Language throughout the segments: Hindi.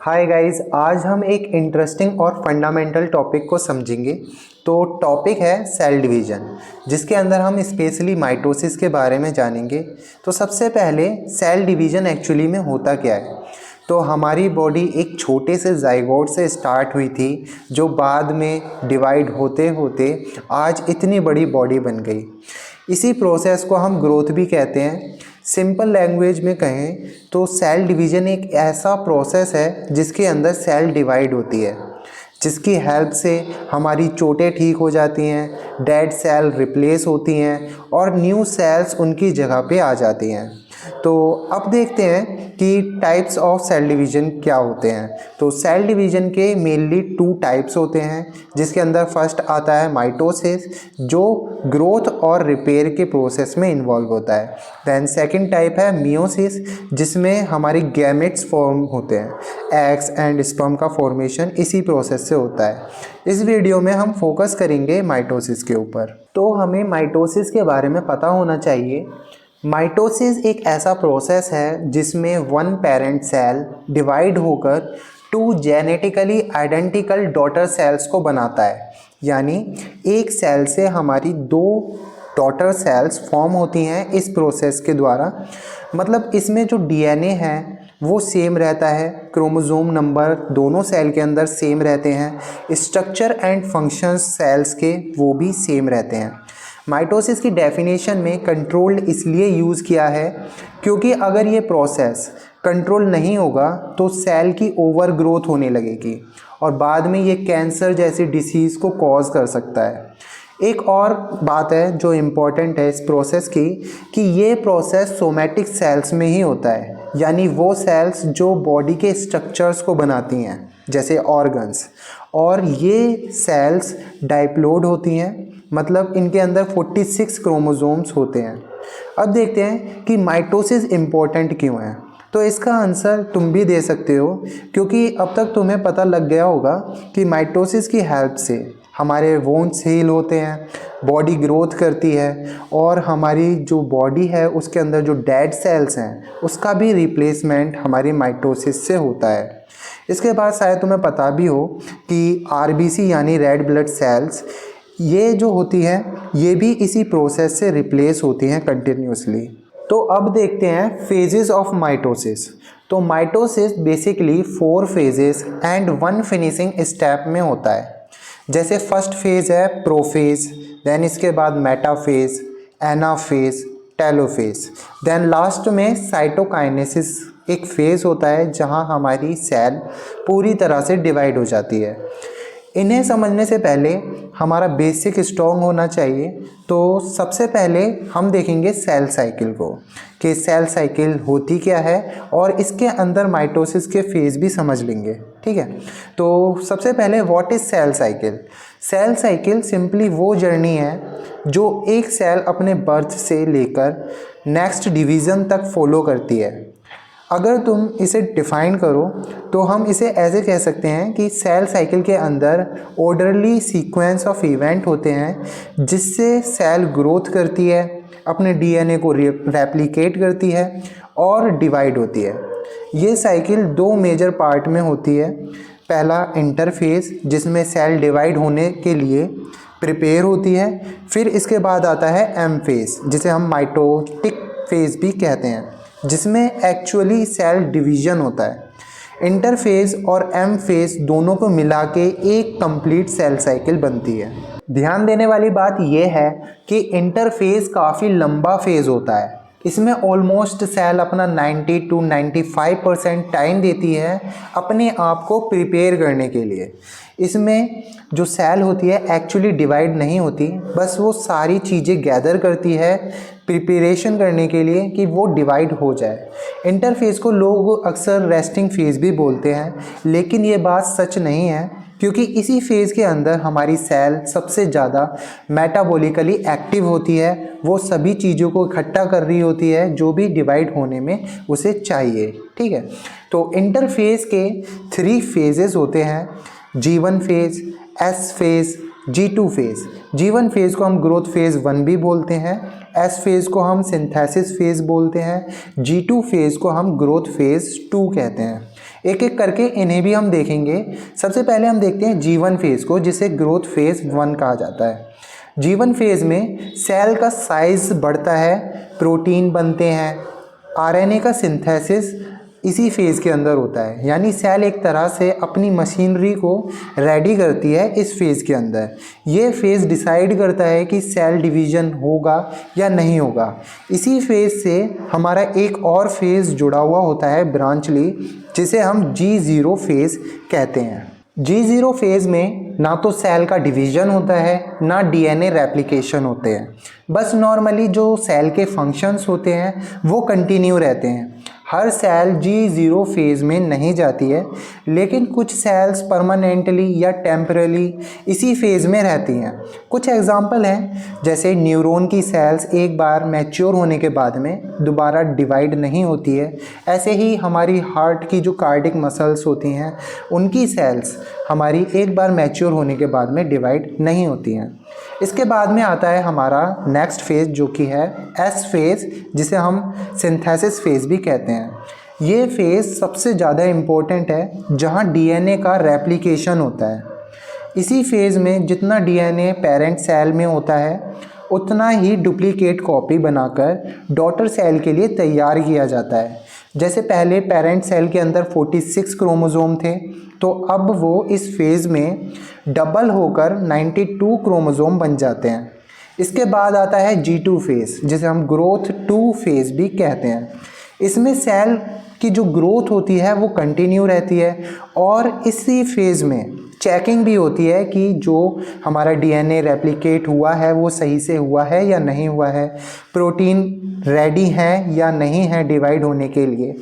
हाय गाइस, आज हम एक इंटरेस्टिंग और फंडामेंटल टॉपिक को समझेंगे। तो टॉपिक है सेल डिवीज़न, जिसके अंदर हम स्पेशली माइटोसिस के बारे में जानेंगे। तो सबसे पहले सेल डिवीज़न एक्चुअली में होता क्या है। तो हमारी बॉडी एक छोटे से जाइगोट से स्टार्ट हुई थी, जो बाद में डिवाइड होते होते आज इतनी बड़ी बॉडी बन गई। इसी प्रोसेस को हम ग्रोथ भी कहते हैं। सिंपल लैंग्वेज में कहें तो सेल डिवीज़न एक ऐसा प्रोसेस है जिसके अंदर सेल डिवाइड होती है, जिसकी हेल्प से हमारी चोटें ठीक हो जाती हैं, डेड सेल रिप्लेस होती हैं और न्यू सेल्स उनकी जगह पे आ जाती हैं। तो अब देखते हैं कि टाइप्स ऑफ सेल डिवीज़न क्या होते हैं। तो सेल डिवीज़न के मेनली 2 टाइप्स होते हैं, जिसके अंदर फर्स्ट आता है माइटोसिस, जो ग्रोथ और रिपेयर के प्रोसेस में इन्वॉल्व होता है। दैन सेकंड टाइप है मियोसिस, जिसमें हमारी गैमेट्स फॉर्म होते हैं। एग्स एंड स्पर्म का फॉर्मेशन इसी प्रोसेस से होता है। इस वीडियो में हम फोकस करेंगे माइटोसिस के ऊपर। तो हमें माइटोसिस के बारे में पता होना चाहिए। माइटोसिस एक ऐसा प्रोसेस है जिसमें वन पेरेंट सेल डिवाइड होकर 2 जेनेटिकली आइडेंटिकल डॉटर सेल्स को बनाता है। यानी एक सेल से हमारी 2 डॉटर सेल्स फॉर्म होती हैं इस प्रोसेस के द्वारा। मतलब इसमें जो डीएनए है वो सेम रहता है, क्रोमोसोम नंबर दोनों सेल के अंदर सेम रहते हैं, स्ट्रक्चर एंड फंक्शंस सेल्स के वो भी सेम रहते हैं। माइटोसिस की डेफिनेशन में कंट्रोल्ड इसलिए यूज़ किया है क्योंकि अगर ये प्रोसेस कंट्रोल नहीं होगा तो सेल की ओवर ग्रोथ होने लगेगी और बाद में ये कैंसर जैसी डिसीज़ को कॉज कर सकता है। एक और बात है जो इम्पॉर्टेंट है इस प्रोसेस की, कि ये प्रोसेस सोमैटिक सेल्स में ही होता है, यानी वो सेल्स जो बॉडी के स्ट्रक्चर्स को बनाती हैं जैसे ऑर्गन्स, और ये सेल्स डाइप्लोइड होती हैं, मतलब इनके अंदर 46 क्रोमोसोम्स होते हैं। अब देखते हैं कि माइटोसिस इम्पोर्टेंट क्यों है। तो इसका आंसर तुम भी दे सकते हो, क्योंकि अब तक तुम्हें पता लग गया होगा कि माइटोसिस की हेल्प से हमारे वोन्स हील होते हैं, बॉडी ग्रोथ करती है और हमारी जो बॉडी है उसके अंदर जो डेड सेल्स हैं उसका भी रिप्लेसमेंट हमारी माइटोसिस से होता है। इसके बाद शायद तुम्हें पता भी हो कि आरबीसी यानी रेड ब्लड सेल्स, ये जो होती है ये भी इसी प्रोसेस से रिप्लेस होती हैं कंटिन्यूसली। तो अब देखते हैं फेजेस ऑफ माइटोसिस। तो mitosis basically 4 phases and 1 finishing step में होता है। जैसे फर्स्ट फेज है प्रोफेज, देन इसके बाद metaphase, anaphase, telophase, then last में साइटोकाइनेसिस एक फेज होता है जहां हमारी सेल पूरी तरह से डिवाइड हो जाती है। इन्हें समझने से पहले हमारा बेसिक स्ट्रॉन्ग होना चाहिए। तो सबसे पहले हम देखेंगे सेल साइकिल को, कि सेल साइकिल होती क्या है और इसके अंदर माइटोसिस के फेज भी समझ लेंगे। ठीक है, तो सबसे पहले what is cell cycle. Cell cycle simply वो जर्नी है जो एक सेल अपने बर्थ से लेकर नेक्स्ट डिवीज़न तक फॉलो करती है। अगर तुम इसे डिफ़ाइन करो तो हम इसे ऐसे कह सकते हैं कि सेल साइकिल के अंदर ऑर्डरली सीक्वेंस ऑफ इवेंट होते हैं जिससे सेल ग्रोथ करती है, अपने डीएनए को रेप्लिकेट करती है और डिवाइड होती है। ये साइकिल 2 मेजर पार्ट में होती है। पहला इंटरफेज, जिसमें सेल डिवाइड होने के लिए प्रिपेयर होती है। फिर इसके बाद आता है एम फेज, जिसे हम माइटोटिक फेज भी कहते हैं, जिसमें एक्चुअली सेल डिवीज़न होता है। इंटरफेज और एम फेज दोनों को मिला के एक कंप्लीट सेल साइकिल बनती है। ध्यान देने वाली बात यह है कि इंटरफेज काफ़ी लंबा फेज होता है। इसमें ऑलमोस्ट सेल अपना 90 to 95% टाइम देती है अपने आप को प्रिपेयर करने के लिए। इसमें जो सेल होती है एक्चुअली डिवाइड नहीं होती, बस वो सारी चीज़ें गैदर करती है प्रिपरेशन करने के लिए कि वो डिवाइड हो जाए। इंटरफेज को लोग अक्सर रेस्टिंग फेज भी बोलते हैं, लेकिन ये बात सच नहीं है, क्योंकि इसी फेज़ के अंदर हमारी सेल सबसे ज़्यादा मेटाबॉलिकली एक्टिव होती है। वो सभी चीज़ों को इकट्ठा कर रही होती है जो भी डिवाइड होने में उसे चाहिए। ठीक है, तो इंटरफेज के 3 फेजेस होते हैं, G1 phase, S phase, G2 phase. G1 phase को हम ग्रोथ फेज 1 भी बोलते हैं, S फेज को हम सिंथेसिस फेज बोलते हैं, G2 फेज को हम ग्रोथ फेज 2 कहते हैं। एक एक करके इन्हें भी हम देखेंगे। सबसे पहले हम देखते हैं G1 फेज़ को, जिसे ग्रोथ फेज़ 1 कहा जाता है। G1 फेज़ में सेल का साइज़ बढ़ता है, प्रोटीन बनते हैं, आरएनए का सिंथेसिस इसी फेज़ के अंदर होता है। यानी सेल एक तरह से अपनी मशीनरी को रेडी करती है इस फेज़ के अंदर। ये फेज़ डिसाइड करता है कि सेल डिवीज़न होगा या नहीं होगा। इसी फेज़ से हमारा एक और फेज़ जुड़ा हुआ होता है ब्रांचली, जिसे हम G0 फेज़ कहते हैं। G0 फेज़ में ना तो सेल का डिवीज़न होता है, ना डीएनए रेप्लिकेशन होते हैं। बस नॉर्मली जो सेल के फंक्शंस होते हैं वो कंटिन्यू रहते हैं। हर सेल G0 फेज़ में नहीं जाती है, लेकिन कुछ सेल्स परमानेंटली या टेम्परली इसी फेज़ में रहती हैं। कुछ एग्जांपल हैं, जैसे न्यूरॉन की सेल्स एक बार मैच्योर होने के बाद में दोबारा डिवाइड नहीं होती है। ऐसे ही हमारी हार्ट की जो कार्डिक मसल्स होती हैं, उनकी सेल्स हमारी एक बार मैच्योर होने के बाद में डिवाइड नहीं होती हैं। इसके बाद में आता है हमारा नेक्स्ट फेज़, जो कि है S फेज़, जिसे हम सिंथेसिस फेज़ भी कहते हैं। ये फेज़ सबसे ज़्यादा इम्पोर्टेंट है, जहाँ डीएनए का रेप्लिकेशन होता है। इसी फेज़ में जितना डीएनए पेरेंट सेल में होता है, उतना ही डुप्लीकेट कॉपी बनाकर डॉटर सेल के लिए तैयार किया जाता है। जैसे पहले पेरेंट सेल के अंदर 46 क्रोमोसोम थे, तो अब वो इस फेज़ में डबल होकर 92 क्रोमोसोम बन जाते हैं। इसके बाद आता है G2 फेज़, जिसे हम ग्रोथ 2 फेज़ भी कहते हैं। इसमें सेल की जो ग्रोथ होती है वो कंटिन्यू रहती है, और इसी फेज़ में चेकिंग भी होती है कि जो हमारा डीएनए रेप्लिकेट हुआ है वो सही से हुआ है या नहीं हुआ है, प्रोटीन रेडी है या नहीं है डिवाइड होने के लिए।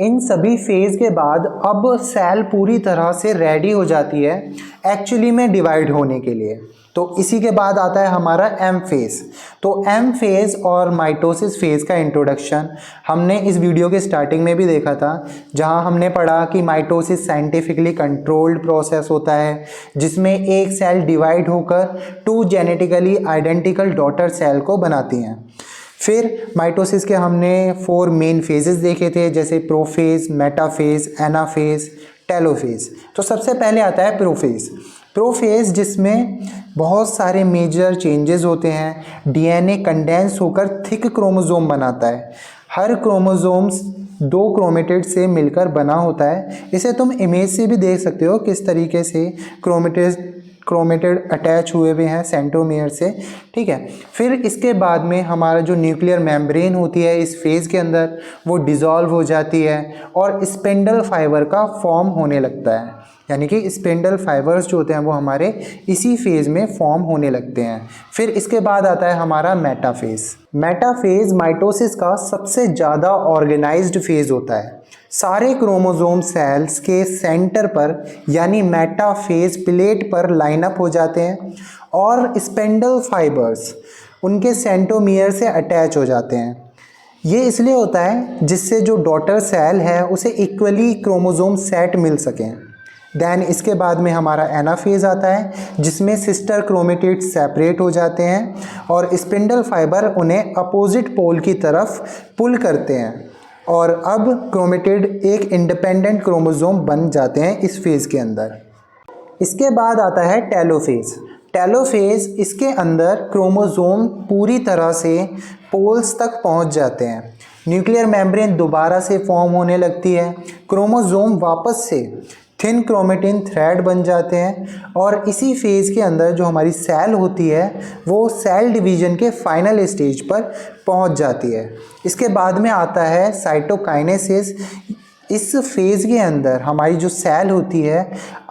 इन सभी फेज़ के बाद अब सेल पूरी तरह से रेडी हो जाती है एक्चुअली में डिवाइड होने के लिए। तो इसी के बाद आता है हमारा M फेज़। तो M फेज़ और माइटोसिस फेज़ का इंट्रोडक्शन हमने इस वीडियो के स्टार्टिंग में भी देखा था, जहां हमने पढ़ा कि माइटोसिस साइंटिफिकली कंट्रोल्ड प्रोसेस होता है, जिसमें एक सेल डिवाइड होकर 2 जेनेटिकली आइडेंटिकल डॉटर सेल को बनाती हैं। फिर माइटोसिस के हमने 4 मेन फेजेस देखे थे, जैसे प्रोफेज, मेटाफेज, एनाफेज, टेलोफेज। तो सबसे पहले आता है प्रोफेज। प्रोफेज जिसमें बहुत सारे मेजर चेंजेस होते हैं। डीएनए कंडेंस होकर थिक क्रोमोसोम बनाता है। हर क्रोमोसोम्स 2 क्रोमेटिड से मिलकर बना होता है। इसे तुम इमेज से भी देख सकते हो किस तरीके से क्रोमेटिड अटैच हुए हुए हैं सेंट्रोमियर से, ठीक है। फिर इसके बाद में हमारा जो न्यूक्लियर मेम्ब्रेन होती है इस फेज़ के अंदर, वो डिज़ोल्व हो जाती है और स्पिंडल फाइबर का फॉर्म होने लगता है। यानी कि स्पिंडल फाइबर्स जो होते हैं वो हमारे इसी फेज़ में फॉर्म होने लगते हैं। फिर इसके बाद आता है हमारा मेटाफेज़। मेटाफेज़ माइटोसिस का सबसे ज़्यादा ऑर्गेनाइज्ड फेज़ होता है। सारे क्रोमोसोम सेल्स के सेंटर पर यानी मेटाफेज प्लेट पर लाइन अप हो जाते हैं और स्पिंडल फाइबर्स उनके सेंट्रोमियर से अटैच हो जाते हैं। ये इसलिए होता है जिससे जो डॉटर सेल है उसे इक्वली क्रोमोसोम सेट मिल सकें। देन इसके बाद में हमारा एनाफेज आता है, जिसमें सिस्टर क्रोमेटिड सेपरेट हो जाते हैं और स्पिंडल फाइबर उन्हें अपोजिट पोल की तरफ पुल करते हैं और अब क्रोमेटिड एक इंडिपेंडेंट क्रोमोसोम बन जाते हैं इस फेज़ के अंदर। इसके बाद आता है टेलोफेज। टेलोफेज इसके अंदर क्रोमोसोम पूरी तरह से पोल्स तक पहुंच जाते हैं। न्यूक्लियर मेम्ब्रेन दोबारा से फॉर्म होने लगती है। क्रोमोसोम वापस से थिन क्रोमेटिन थ्रेड बन जाते हैं और इसी फेज़ के अंदर जो हमारी सेल होती है वो सेल डिवीज़न के फाइनल स्टेज पर पहुंच जाती है। इसके बाद में आता है साइटोकाइनेसिस। इस फेज़ के अंदर हमारी जो सेल होती है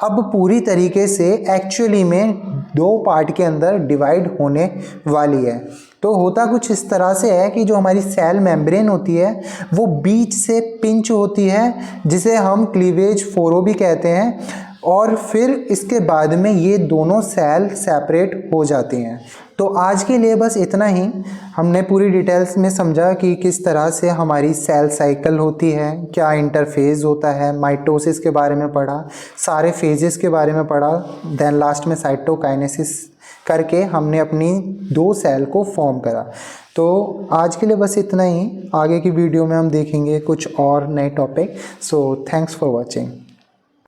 अब पूरी तरीके से एक्चुअली में 2 पार्ट के अंदर डिवाइड होने वाली है। तो होता कुछ इस तरह से है कि जो हमारी सेल मेम्ब्रेन होती है वो बीच से पिंच होती है, जिसे हम क्लीवेज फोरो भी कहते हैं, और फिर इसके बाद में ये दोनों सेल सेपरेट हो जाती हैं। तो आज के लिए बस इतना ही। हमने पूरी डिटेल्स में समझा कि किस तरह से हमारी सेल साइकिल होती है, क्या इंटरफेज होता है, माइटोसिस के बारे में पढ़ा, सारे फेजेस के बारे में पढ़ा, देन लास्ट में साइटोकाइनेसिस करके हमने अपनी 2 सेल को फॉर्म करा। तो आज के लिए बस इतना ही। आगे की वीडियो में हम देखेंगे कुछ और नए topic. So thanks for watching.